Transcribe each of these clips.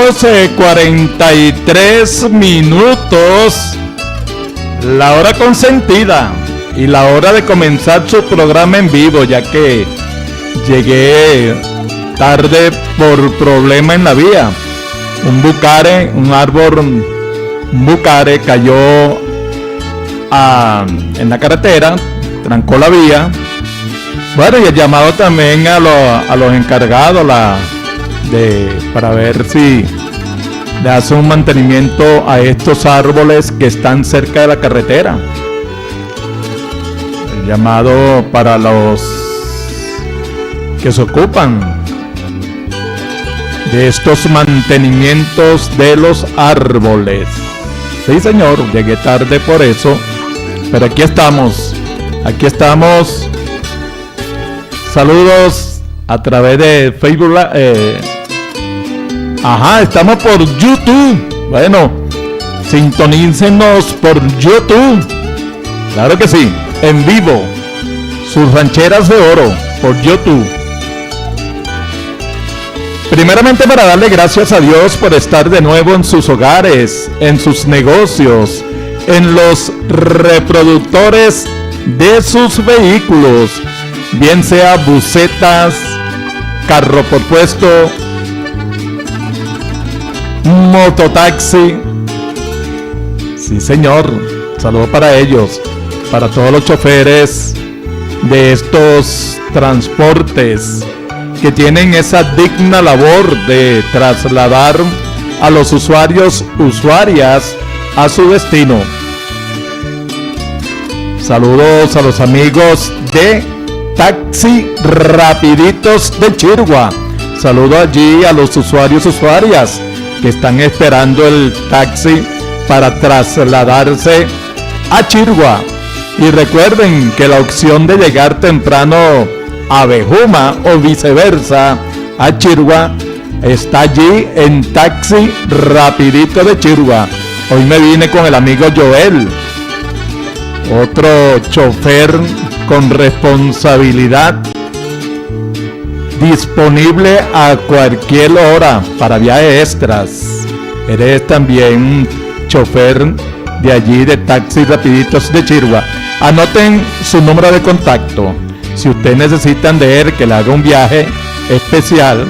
12:43, la hora consentida y la hora de comenzar su programa en vivo, ya que llegué tarde por problema en la vía. Un bucare cayó en la carretera, trancó la vía. Bueno, y el llamado también a los encargados para ver si le hace un mantenimiento a estos árboles que están cerca de la carretera. El llamado para los que se ocupan de estos mantenimientos de los árboles. Sí, señor, llegué tarde por eso, pero aquí estamos. Saludos a través de Facebook. Estamos por YouTube. Bueno, sintonícenos por YouTube. Claro que sí, en vivo. Sus rancheras de oro por YouTube. Primeramente, para darle gracias a Dios por estar de nuevo en sus hogares, en sus negocios, en los reproductores de sus vehículos, bien sea busetas, carro por puesto, mototaxi. Sí, señor, saludo para ellos, para todos los choferes de estos transportes que tienen esa digna labor de trasladar a los usuarias a su destino. Saludos a los amigos de Taxi Rapiditos de Chirgua. Saludo allí a los usuarias que están esperando el taxi para trasladarse a Chirgua. Y recuerden que la opción de llegar temprano a Bejuma o viceversa a Chirgua está allí en Taxi Rapidito de Chirgua. Hoy me vine con el amigo Joel, otro chofer con responsabilidad, disponible a cualquier hora para viajes extras. Eres también chofer de allí de Taxi Rapiditos de Chirgua. Anoten su número de contacto. Si ustedes necesitan de él que le haga un viaje especial,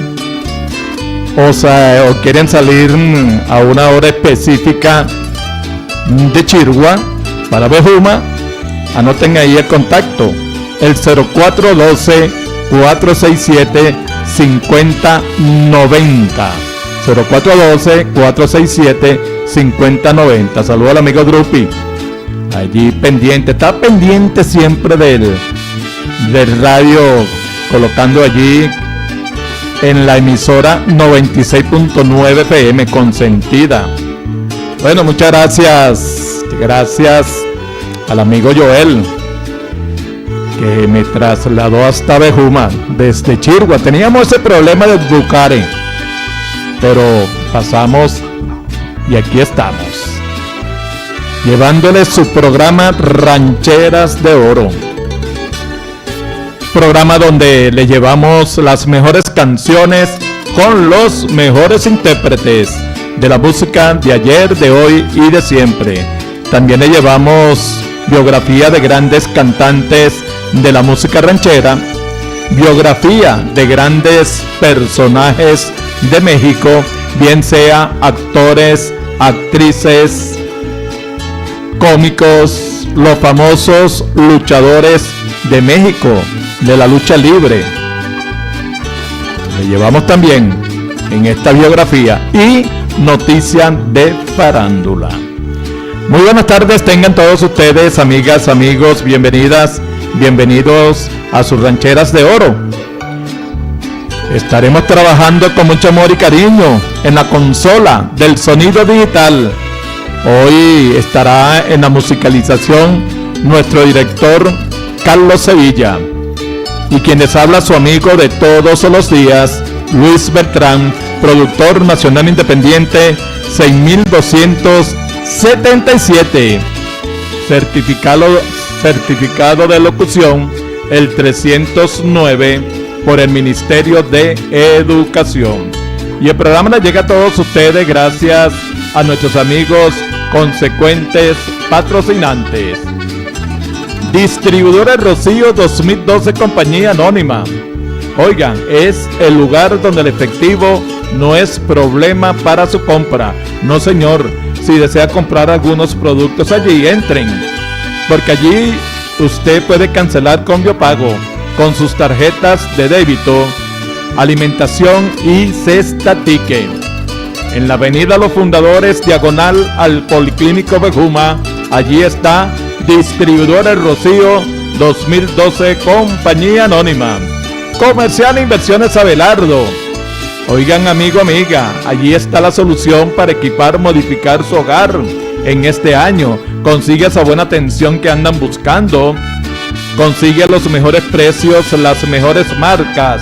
o quieren salir a una hora específica de Chirgua para Bejuma, anoten ahí el contacto, el 0412-467-5090. 0412-467-5090. Saludos al amigo Drupi, allí pendiente, está pendiente siempre del radio, colocando allí en la emisora 96.9 FM consentida. Bueno, muchas gracias al amigo Joel, que me trasladó hasta Bejuma desde Chirgua. Teníamos ese problema del bucare, pero pasamos y aquí estamos, llevándoles su programa Rancheras de Oro. Programa donde le llevamos las mejores canciones con los mejores intérpretes de la música de ayer, de hoy y de siempre. También le llevamos biografía de grandes cantantes de la música ranchera, biografía de grandes personajes de México, bien sea actores, actrices, cómicos, los famosos luchadores de México, de la lucha libre. Le llevamos también en esta biografía y noticias de farándula. Muy buenas tardes tengan todos ustedes, amigas, amigos, bienvenidos a sus rancheras de oro. Estaremos trabajando con mucho amor y cariño en la consola del sonido digital. Hoy estará en la musicalización nuestro director Carlos Sevilla, y quien les habla su amigo de todos los días, Luis Bertrán, productor nacional independiente 6277, certificado de locución el 309 por el Ministerio de Educación. Y el programa nos llega a todos ustedes gracias a nuestros amigos consecuentes patrocinantes. Distribuidores Rocío 2012 Compañía Anónima. Oigan, es el lugar donde el efectivo no es problema para su compra. No, señor. Si desea comprar algunos productos allí, entren. Porque allí usted puede cancelar con Biopago, con sus tarjetas de débito, alimentación y cesta ticket. En la avenida Los Fundadores, diagonal al Policlínico Bejuma, allí está Distribuidores Rocío 2012 Compañía Anónima. Comercial Inversiones Abelardo. Oigan, amigo, amiga, allí está la solución para equipar, modificar su hogar en este año. Consigue esa buena atención que andan buscando. Consigue los mejores precios, las mejores marcas.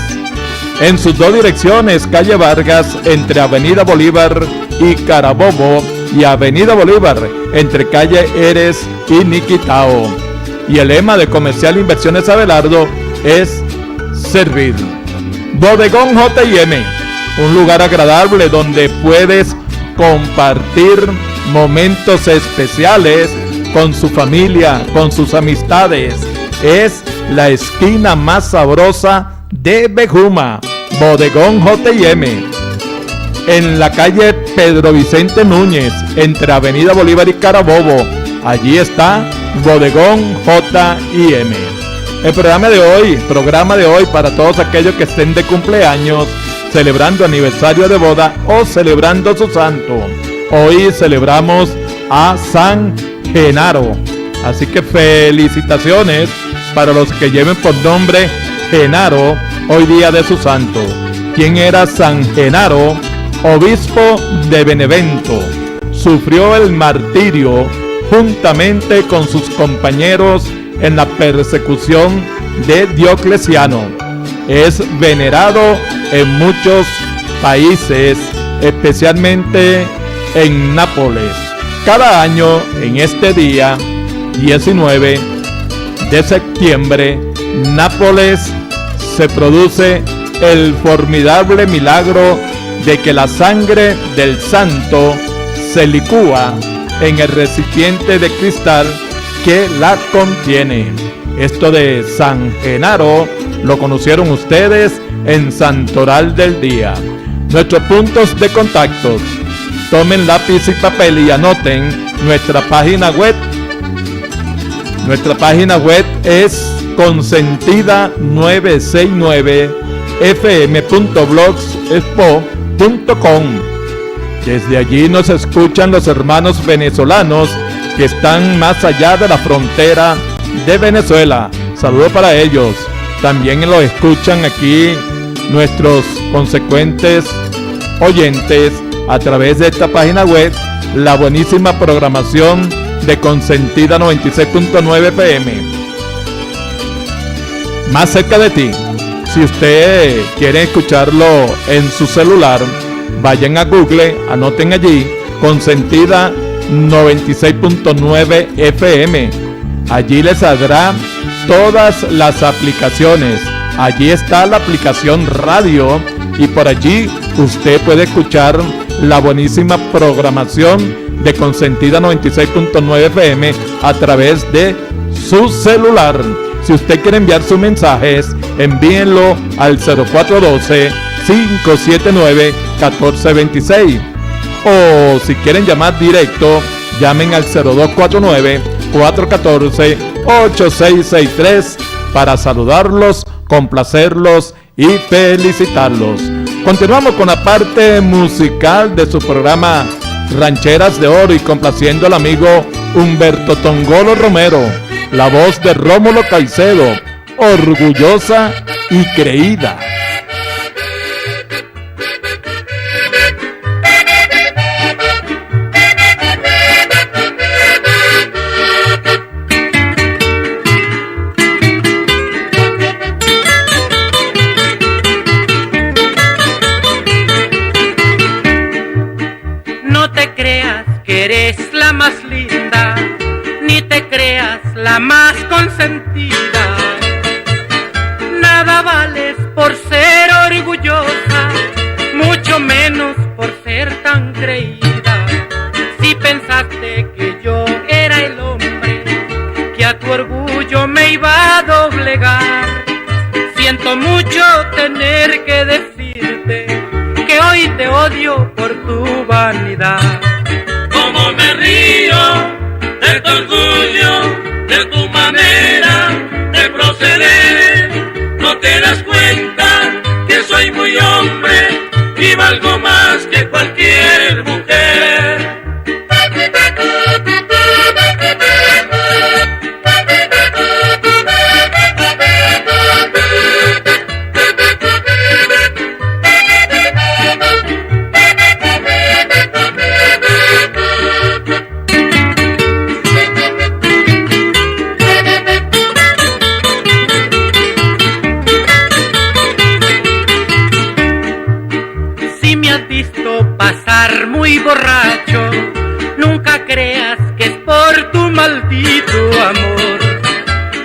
En sus dos direcciones, calle Vargas, entre Avenida Bolívar y Carabobo, y Avenida Bolívar, entre calle Eres y Niquitao. Y el lema de Comercial Inversiones Abelardo es servir. Bodegón J&M, un lugar agradable donde puedes compartir momentos especiales con su familia, con sus amistades. Es la esquina más sabrosa de Bejuma. Bodegón J&M, en la calle Pedro Vicente Núñez, entre Avenida Bolívar y Carabobo. Allí está Bodegón J&M. El programa de hoy para todos aquellos que estén de cumpleaños, celebrando aniversario de boda o celebrando su santo. Hoy celebramos a San Genaro, así que felicitaciones para los que lleven por nombre Genaro, hoy día de su santo. ¿Quién era San Genaro? Obispo de Benevento. Sufrió el martirio juntamente con sus compañeros en la persecución de Diocleciano. Es venerado en muchos países, especialmente en Nápoles. Cada año, en este día 19 de septiembre, Nápoles se produce el formidable milagro de que la sangre del santo se licúa en el recipiente de cristal que la contiene. Esto de San Genaro lo conocieron ustedes en Santoral del Día. Nuestros puntos de contactos: tomen lápiz y papel y anoten nuestra página web. Nuestra página web es consentida969fm.blogspot.com. Desde allí nos escuchan los hermanos venezolanos que están más allá de la frontera de Venezuela. Saludos para ellos. También lo escuchan aquí nuestros consecuentes oyentes a través de esta página web, la buenísima programación de Consentida 96.9 FM. Más cerca de ti. Si usted quiere escucharlo en su celular, vayan a Google, anoten allí Consentida 96.9 FM. Allí les saldrá todas las aplicaciones. Allí está la aplicación radio y por allí usted puede escuchar la buenísima programación de Consentida 96.9 FM a través de su celular. Si usted quiere enviar sus mensajes, envíenlo al 0412-579-1426. O si quieren llamar directo, llamen al 0249-414-8663 para saludarlos, complacerlos y felicitarlos. Continuamos con la parte musical de su programa Rancheras de Oro y complaciendo al amigo Humberto Tongolo Romero, la voz de Rómulo Caicedo, orgullosa y creída. No te creas que eres la más linda, ni te creas la más consentida. Nada vales por ser orgullosa, mucho menos soy muy hombre y valgo más que cualquier mujer. Pasar muy borracho, nunca creas que es por tu maldito amor.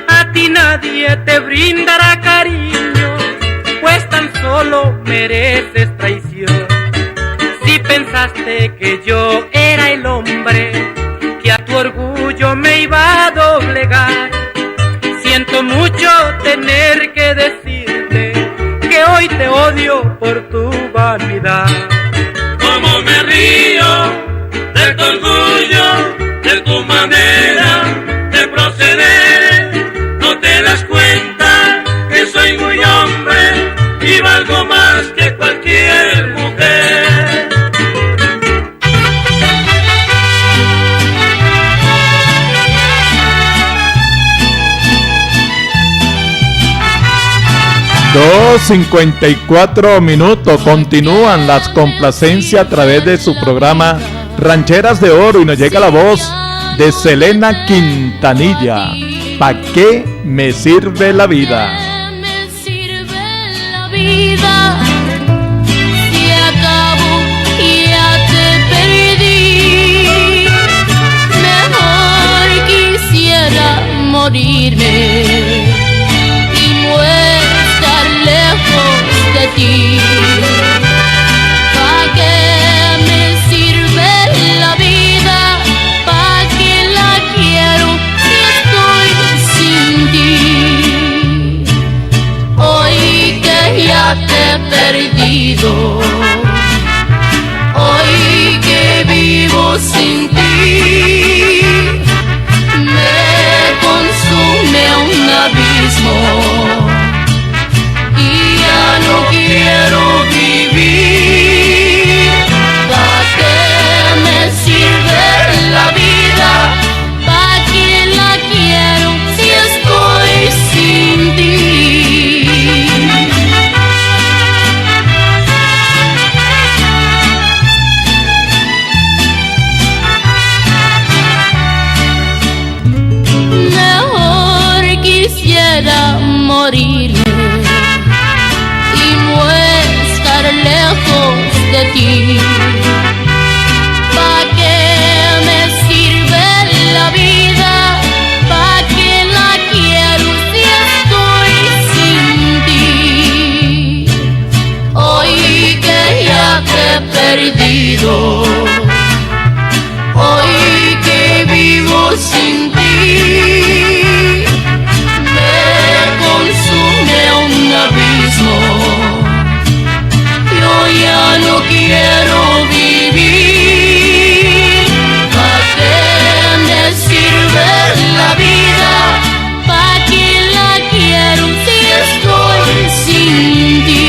A ti nadie te brindará cariño, pues tan solo mereces traición. Si pensaste que yo era el hombre que a tu orgullo me iba a doblegar, siento mucho tener que decirte que hoy te odio por tu vanidad. Como me río de tu orgullo, de tu manera de proceder. No te das cuenta que soy muy hombre y valgo más que cualquier mujer. ...2:54 continúan las complacencias a través de su programa Rancheras de Oro y nos llega la voz de Selena Quintanilla. ¿Pa' qué me sirve la vida? Me sirve la vida si acabo y ya te perdí. Mejor quisiera morirme y estar lejos de ti. ¿Pa' qué me sirve la vida? ¿Pa' qué la quiero si estoy sin ti? Hoy que ya te he perdido, hoy que vivo sin ti, me consume un abismo. No quiero vivir. ¿Pa' qué me sirve la vida? ¿Pa' qué la quiero si estoy sin ti? Mejor quisiera morirme lejos de ti. ¿Pa' qué me sirve la vida? ¿Pa' qué la quiero si estoy sin ti? Hoy que ya te he perdido, hoy que vivo sin ti, me consume un abismo. Ya no quiero vivir. ¿Pa' qué me sirve la vida? ¿Pa' qué la quiero si estoy sin ti?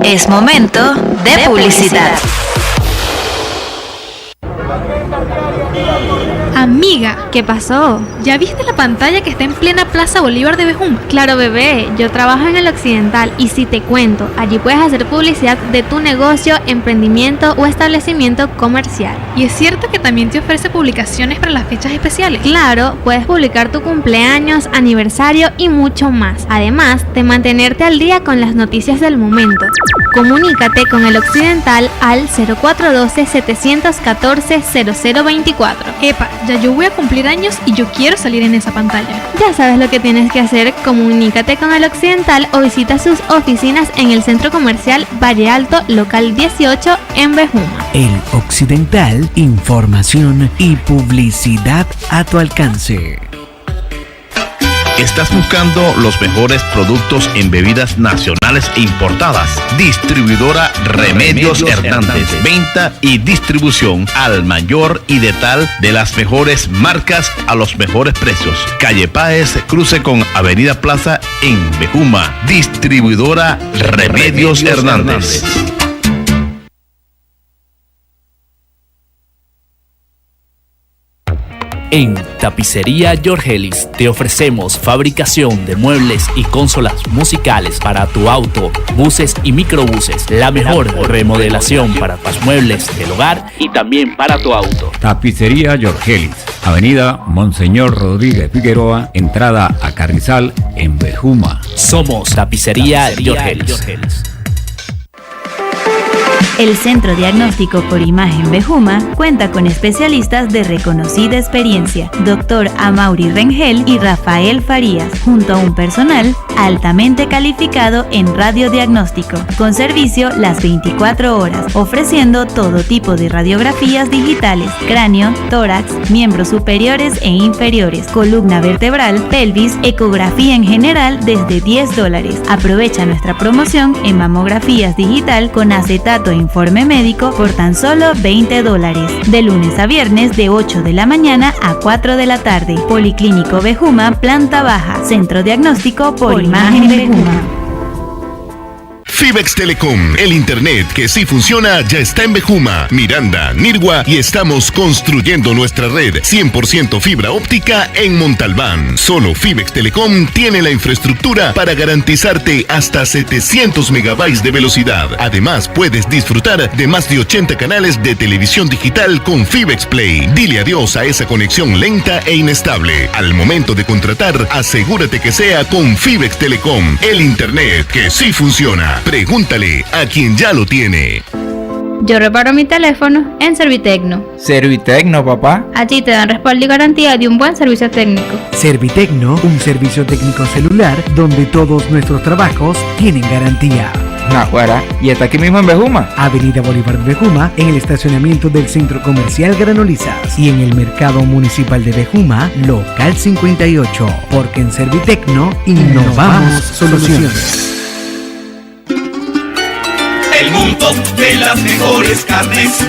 Es momento de publicidad. Amiga, ¿qué pasó? ¿Ya viste la pantalla que está en plena Plaza Bolívar de Bejuma? Claro, bebé, yo trabajo en el Occidental y si te cuento, allí puedes hacer publicidad de tu negocio, emprendimiento o establecimiento comercial. ¿Y es cierto que también te ofrece publicaciones para las fechas especiales? Claro, puedes publicar tu cumpleaños, aniversario y mucho más. Además, de mantenerte al día con las noticias del momento. Comunícate con el Occidental al 0412-714-0024. Epa, ya yo voy voy a cumplir años y yo quiero salir en esa pantalla. Ya sabes lo que tienes que hacer, comunícate con El Occidental o visita sus oficinas en el Centro Comercial Valle Alto, local 18 en Bejuma. El Occidental, información y publicidad a tu alcance. ¿Estás buscando los mejores productos en bebidas nacionales e importadas? Distribuidora Remedios Hernández. Venta y distribución al mayor y detal de las mejores marcas a los mejores precios. Calle Páez, cruce con Avenida Plaza en Bejuma. Distribuidora Remedios Hernández. En Tapicería Jorgelis te ofrecemos fabricación de muebles y consolas musicales para tu auto, buses y microbuses. La mejor remodelación para tus muebles del hogar y también para tu auto. Tapicería Jorgelis, Avenida Monseñor Rodríguez Figueroa, entrada a Carrizal en Bejuma. Somos Tapicería Jorgelis. El Centro Diagnóstico por Imagen Bejuma cuenta con especialistas de reconocida experiencia, Dr. Amaury Rengel y Rafael Farías, junto a un personal altamente calificado en radiodiagnóstico, con servicio las 24 horas, ofreciendo todo tipo de radiografías digitales, cráneo, tórax, miembros superiores e inferiores, columna vertebral, pelvis, ecografía en general desde $10. Aprovecha nuestra promoción en mamografías digital con acetato e informe médico por tan solo $20, de lunes a viernes de 8 de la mañana a 4 de la tarde. Policlínico Bejuma, planta baja, Centro Diagnóstico por Imagen Bejuma. Fibex Telecom, el internet que sí funciona ya está en Bejuma, Miranda, Nirgua y estamos construyendo nuestra red 100% fibra óptica en Montalbán. Solo Fibex Telecom tiene la infraestructura para garantizarte hasta 700 megabytes de velocidad. Además, puedes disfrutar de más de 80 canales de televisión digital con Fibex Play. Dile adiós a esa conexión lenta e inestable. Al momento de contratar, asegúrate que sea con Fibex Telecom, el internet que sí funciona. Pregúntale a quien ya lo tiene. Yo reparo mi teléfono en Servitecno. Servitecno, papá. Allí te dan respaldo y garantía de un buen servicio técnico. Servitecno, un servicio técnico celular donde todos nuestros trabajos tienen garantía. Najuara, y está aquí mismo en Bejuma. Avenida Bolívar de Bejuma, en el estacionamiento del Centro Comercial Granolizas y en el Mercado Municipal de Bejuma, local 58. Porque en Servitecno innovamos soluciones. El mundo de las mejores carnes,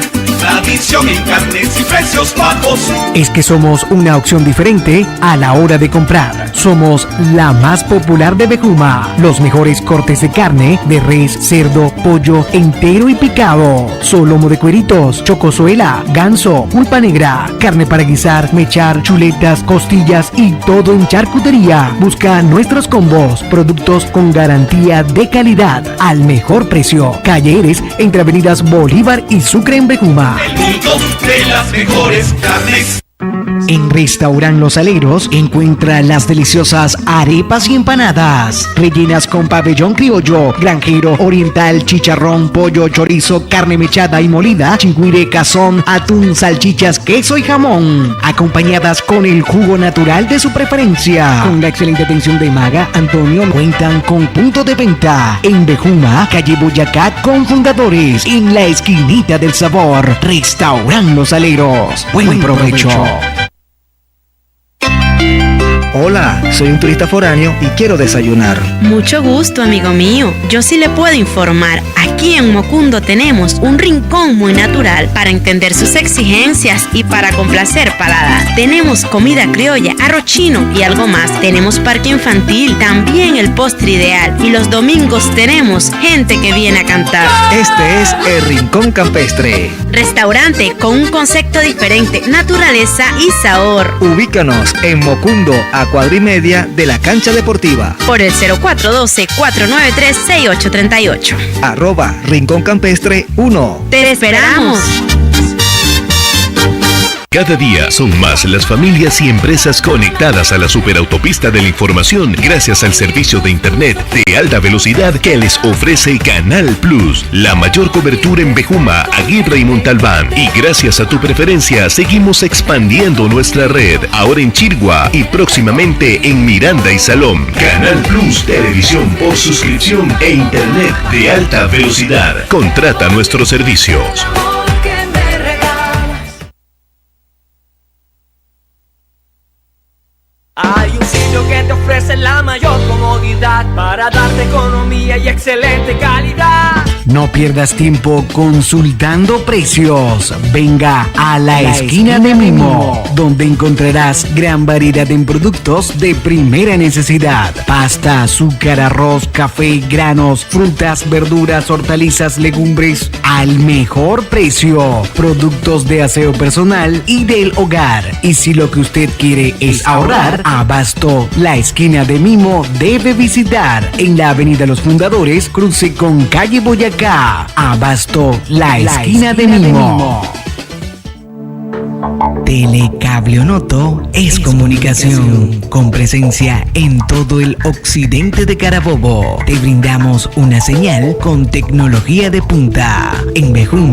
tradición en carnes y precios bajos. Es que somos una opción diferente a la hora de comprar. Somos la más popular de Bejuma. Los mejores cortes de carne, de res, cerdo, pollo, entero y picado. Solomo de cueritos, chocosuela, ganso, pulpa negra, carne para guisar, mechar, chuletas, costillas y todo en charcutería. Busca nuestros combos, productos con garantía de calidad al mejor precio. Calle Eres, entre avenidas Bolívar y Sucre en Bejuma. El mundo de las mejores carnes. En Restaurant Los Aleros encuentra las deliciosas arepas y empanadas, rellenas con pabellón criollo, granjero, oriental, chicharrón, pollo, chorizo, carne mechada y molida, chigüire, cazón, atún, salchichas, queso y jamón, acompañadas con el jugo natural de su preferencia. Con la excelente atención de Maga, Antonio, cuentan con punto de venta en Bejuma, calle Boyacá con Fundadores, en la esquinita del sabor. Restaurant Los Aleros. Buen provecho. Hola, soy un turista foráneo y quiero desayunar. Mucho gusto, amigo mío. Yo sí le puedo informar. Aquí en Mocundo tenemos un rincón muy natural para entender sus exigencias y para complacer paladar. Tenemos comida criolla, arroz chino y algo más. Tenemos parque infantil, también el postre ideal. Y los domingos tenemos gente que viene a cantar. Este es el Rincón Campestre. Restaurante con un concepto diferente, naturaleza y sabor. Ubícanos en Mocundo, a cuadra y media de la cancha deportiva. Por el 0412-493-6838. @Rincón Campestre 1. ¡Te esperamos! Cada día son más las familias y empresas conectadas a la superautopista de la información gracias al servicio de Internet de alta velocidad que les ofrece Canal Plus, la mayor cobertura en Bejuma, Aguirre y Montalbán. Y gracias a tu preferencia seguimos expandiendo nuestra red, ahora en Chirgua y próximamente en Miranda y Salom. Canal Plus Televisión por suscripción e Internet de alta velocidad. Contrata nuestros servicios. Hay un sitio que te ofrece la mayor comodidad para darte economía y excelente calidad. No pierdas tiempo consultando precios. Venga a la esquina de Mimo, donde encontrarás gran variedad en productos de primera necesidad. Pasta, azúcar, arroz, café, granos, frutas, verduras, hortalizas, legumbres al mejor precio. Productos de aseo personal y del hogar. Y si lo que usted quiere es ahorrar, Abasto, la esquina de Mimo, debe visitar en la Avenida Los Fundadores, cruce con calle Boyacá. Abasto, la esquina de Mimo. Telecablionoto es comunicación con presencia en todo el occidente de Carabobo. Te brindamos una señal con tecnología de punta en Bejún.